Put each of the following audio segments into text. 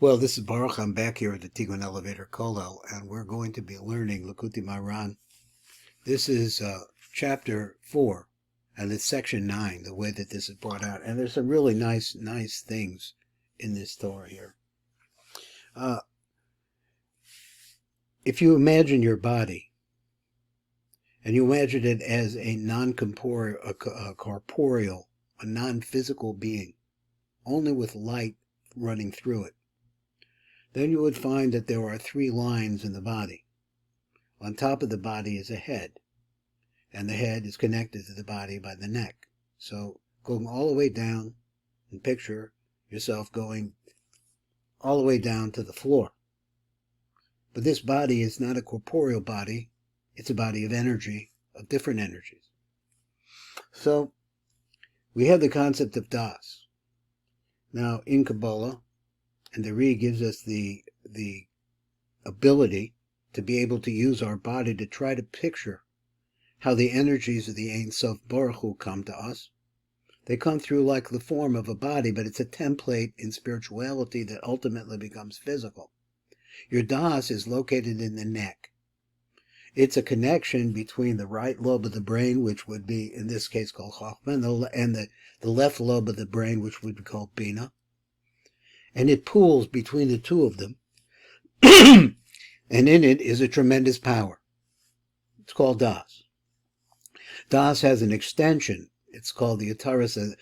Well, this is Baruch. I'm back here at the Tikkun Elevator Kollel, and we're going to be learning Likutei Maharan. This is chapter 4, and it's section 9, the way that this is brought out. And there's some really nice things in this Torah here. If you imagine your body, and you imagine it as a non-corporeal, a non-physical being, only with light running through it, then you would find that there are 3 lines in the body. On top of the body is a head, and the head is connected to the body by the neck. So going all the way down, and picture yourself going all the way down to the floor. But this body is not a corporeal body, it's a body of energy, of different energies. So we have the concept of Das. Now in Kabbalah, and the Rebbe gives us the ability to be able to use our body to try to picture how the energies of the Ein Sof Baruch Hu come to us. They come through like the form of a body, but it's a template in spirituality that ultimately becomes physical. Your Das is located in the neck. It's a connection between the right lobe of the brain, which would be, in this case, called Chachma, and the left lobe of the brain, which would be called Bina. And it pools between the two of them. And in it is a tremendous power. It's called Das. Das has an extension. It's called the Ataras of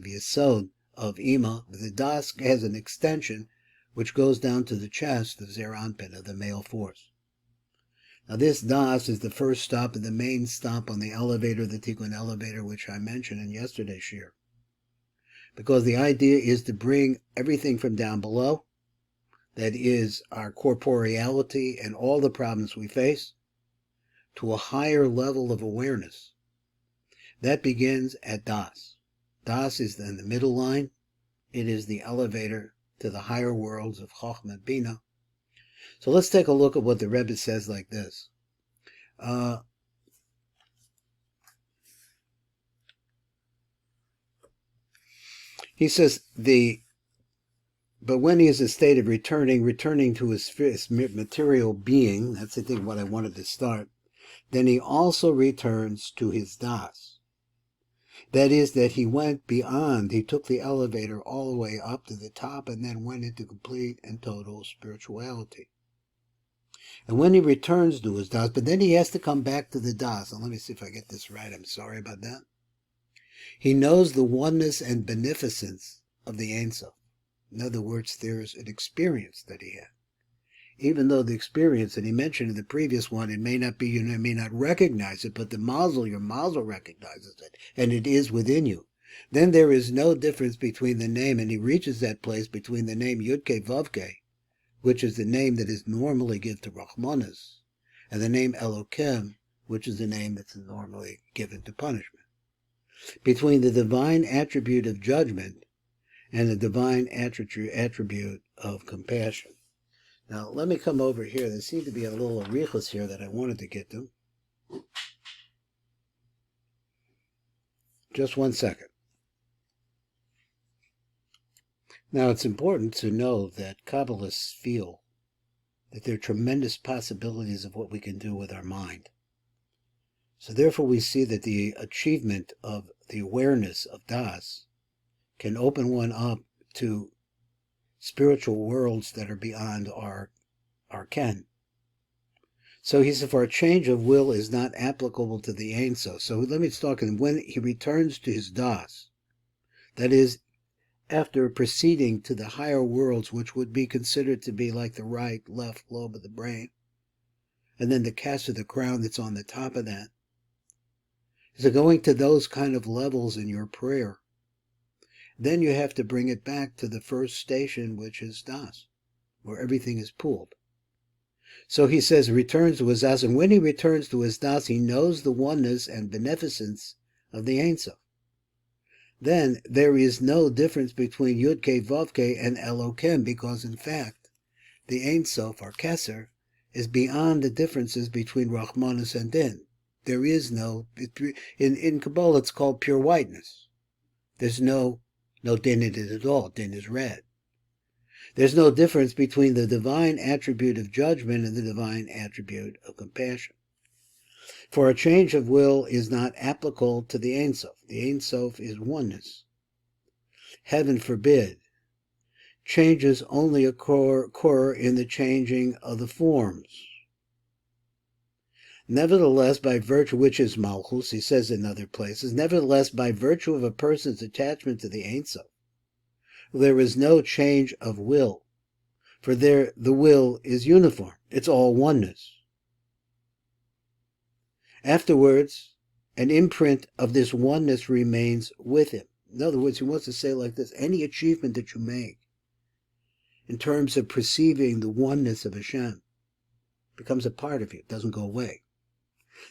Yesod of Ima. The Das has an extension which goes down to the chest, the Zer Anpin, of the male force. Now this Das is the first stop and the main stop on the elevator, the Tikkun elevator, which I mentioned in yesterday's shir. Because the idea is to bring everything from down below, that is our corporeality and all the problems we face, to a higher level of awareness. That begins at Das. Das is then the middle line. It is the elevator to the higher worlds of Chochmah and Bina. So let's take a look at what the Rebbe says like this. He says, but when he is in a state of returning to his material being, that's I think what I wanted to start, then he also returns to his Das. That is, that he went beyond, he took the elevator all the way up to the top and then went into complete and total spirituality. And when he returns to his Das, but then he has to come back to the Das. And let me see if I get this right, I'm sorry about that. He knows the oneness and beneficence of the Ein Sof. In other words, there's an experience that he had. Even though the experience that he mentioned in the previous one, it may not be, you may not recognize it, but your mazel recognizes it, and it is within you. Then there is no difference between the name, and he reaches that place between the name Yudke Vavke, which is the name that is normally given to Rachmanis, and the name Elokem, which is the name that's normally given to punishment. Between the divine attribute of judgment and the divine attribute of compassion. Now, let me come over here. There seemed to be a little arichos here that I wanted to get to. Just 1 second. Now, it's important to know that Kabbalists feel that there are tremendous possibilities of what we can do with our mind. So therefore we see that the achievement of the awareness of Das can open one up to spiritual worlds that are beyond our ken. So he said, for a change of will is not applicable to the Ein Sof. So let me talk, and when he returns to his Das, that is, after proceeding to the higher worlds, which would be considered to be like the right, left lobe of the brain, and then the cast of the crown that's on the top of that, so going to those kind of levels in your prayer, then you have to bring it back to the first station, which is Das, where everything is pooled. So he says, returns to his Das, and when he returns to his Das, he knows the oneness and beneficence of the Ein Sof. Then there is no difference between Yudke Vavke and Elokem, because in fact, the Ein Sof, or Keser, is beyond the differences between Rachmanis and Din. There is no, in Kabbalah it's called pure whiteness. There's no din in it at all. Din is red. There's no difference between the divine attribute of judgment and the divine attribute of compassion. For a change of will is not applicable to the Ein Sof. The Ein Sof is oneness. Heaven forbid. Changes only occur in the changing of the forms. Nevertheless, by virtue, which is Malchus, he says in other places, nevertheless, by virtue of a person's attachment to the Ein Sof, there is no change of will, for there the will is uniform. It's all oneness. Afterwards, an imprint of this oneness remains with him. In other words, he wants to say like this: any achievement that you make in terms of perceiving the oneness of Hashem becomes a part of you. It doesn't go away.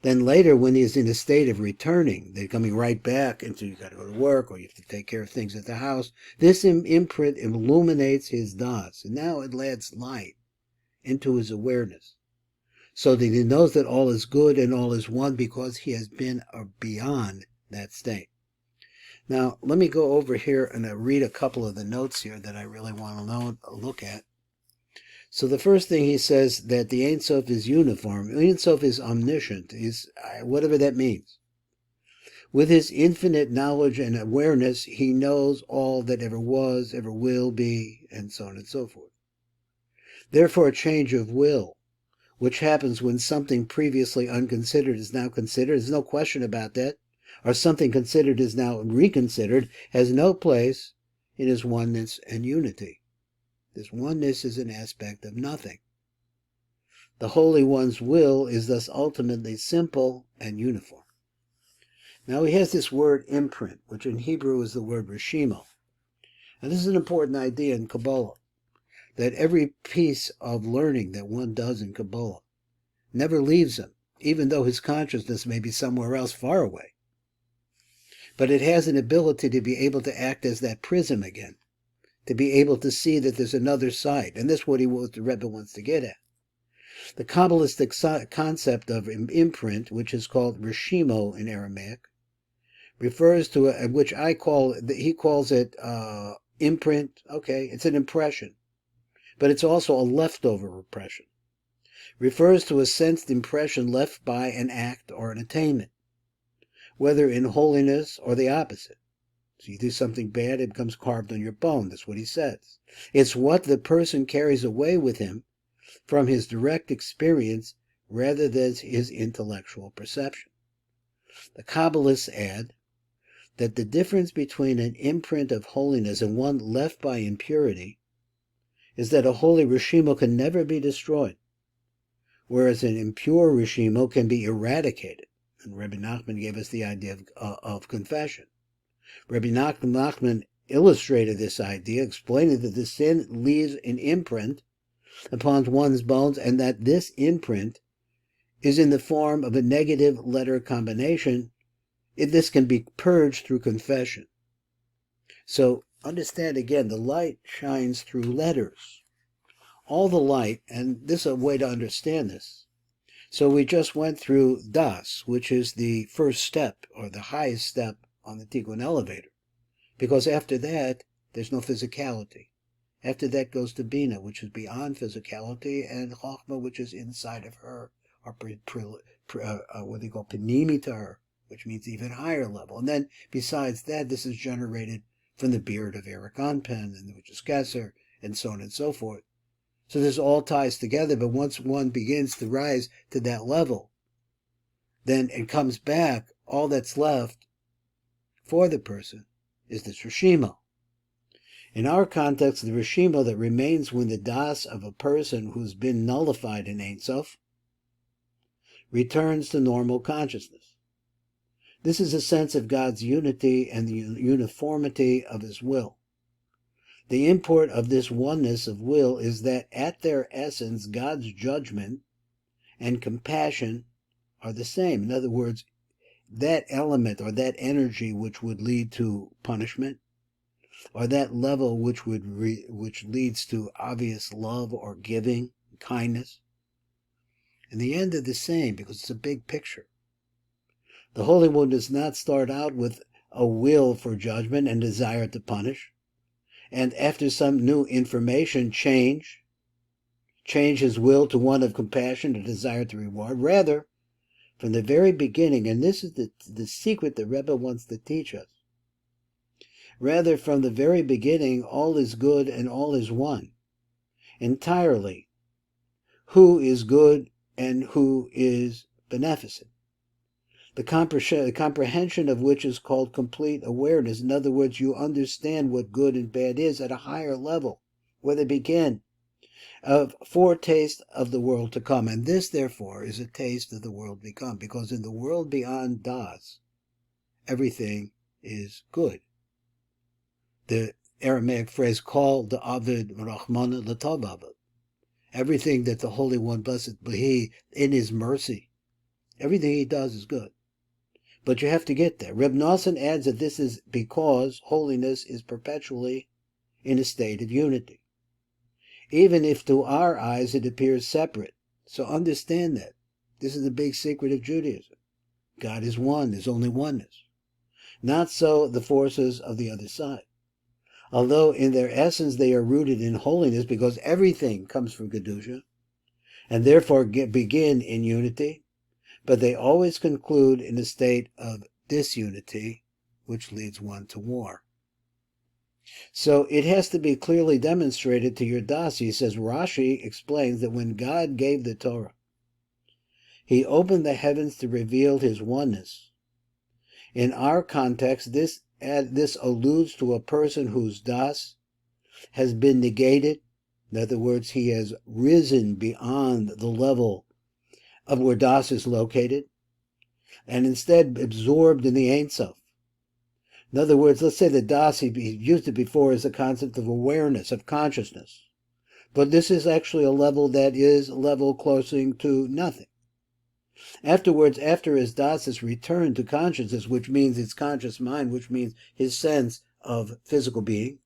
Then later, when he's in a state of returning, they're coming right back into, you got to go to work, or you have to take care of things at the house. This imprint illuminates his dots, and now it adds light into his awareness, so that he knows that all is good and all is one, because he has been beyond that state. Now, let me go over here and read a couple of the notes here that I really want to look at. So the first thing he says, that the Ein Sof is uniform. Ein Sof is omniscient, is whatever that means. With his infinite knowledge and awareness, he knows all that ever was, ever will be, and so on and so forth. Therefore, a change of will, which happens when something previously unconsidered is now considered, there's no question about that, or something considered is now reconsidered, has no place in his oneness and unity. This oneness is an aspect of nothing. The Holy One's will is thus ultimately simple and uniform. Now he has this word imprint, which in Hebrew is the word reshimo. And this is an important idea in Kabbalah, that every piece of learning that one does in Kabbalah never leaves him, even though his consciousness may be somewhere else far away. But it has an ability to be able to act as that prism again, to be able to see that there's another side. And that's what the Rebbe wants to get at. The Kabbalistic concept of imprint, which is called reshimo in Aramaic, refers to which he calls it imprint. Okay, it's an impression, but it's also a leftover impression. Refers to a sensed impression left by an act or an attainment, whether in holiness or the opposite. So you do something bad, it becomes carved on your bone. That's what he says. It's what the person carries away with him from his direct experience rather than his intellectual perception. The Kabbalists add that the difference between an imprint of holiness and one left by impurity is that a holy reshimo can never be destroyed, whereas an impure reshimo can be eradicated. And Rebbe Nachman gave us the idea of confession. Rebbe Nachman illustrated this idea, explaining that the sin leaves an imprint upon one's bones, and that this imprint is in the form of a negative letter combination. This can be purged through confession. So understand again, the light shines through letters. All the light, and this is a way to understand this. So we just went through Das, which is the first step, or the highest step on the Tikkun elevator, because after that there's no physicality. After that goes to Bina, which is beyond physicality, and Chochmah, which is inside of her, or what they call Panimi to her, which means even higher level. And then besides that, this is generated from the beard of Eric Onpen, and which is Kesser, and so on and so forth. So this all ties together, but once one begins to rise to that level, then it comes back, all that's left for the person is this reshimo. In our context, the reshimo that remains when the das of a person who's been nullified in Ein Sof returns to normal consciousness. This is a sense of God's unity and the uniformity of his will. The import of this oneness of will is that at their essence, God's judgment and compassion are the same. In other words, that element or that energy which would lead to punishment, or that level which leads to obvious love or giving, kindness, in the end are the same, because it's a big picture. The Holy One does not start out with a will for judgment and desire to punish, and after some new information, change his will to one of compassion, a desire to reward. Rather, from the very beginning, and this is the secret the Rebbe wants to teach us, rather, from the very beginning, all is good and all is one, entirely. Who is good and who is beneficent? The comprehension of which is called complete awareness. In other words, you understand what good and bad is at a higher level, where they begin, of foretaste of the world to come. And this, therefore, is a taste of the world to come, because in the world beyond Daat, everything is good. The Aramaic phrase, Kol the Avid Rachmana L'Tavav. Everything that the Holy One, blessed be He, in His mercy, everything He does is good. But you have to get there. Reb Nosson adds that this is because holiness is perpetually in a state of unity, even if to our eyes it appears separate. So understand that. This is the big secret of Judaism. God is one, there's only oneness. Not so the forces of the other side. Although in their essence they are rooted in holiness, because everything comes from Kedusha, and therefore begin in unity, but they always conclude in a state of disunity, which leads one to war. So it has to be clearly demonstrated to your das. He says, Rashi explains that when God gave the Torah, He opened the heavens to reveal His oneness. In our context, this alludes to a person whose das has been negated. In other words, he has risen beyond the level of where das is located, and instead absorbed in the Ein Sof. In other words, let's say the das, he used it before as a concept of awareness, of consciousness. But this is actually a level that is a level closing to nothing. Afterwards, after his das is returned to consciousness, which means his conscious mind, which means his sense of physical being,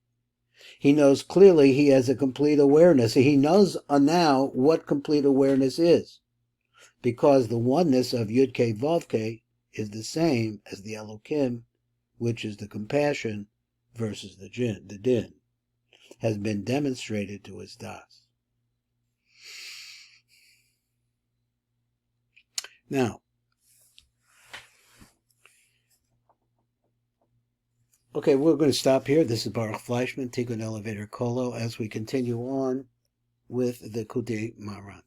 he knows clearly he has a complete awareness. He knows now what complete awareness is, because the oneness of Yud-Kei Vav-Kei is the same as the Elokim, which is the compassion versus the din, has been demonstrated to his das. Now, okay, we're going to stop here. This is Baruch Fleischman, Tikkun Elevator Kolo, as we continue on with the Likutei Maharan.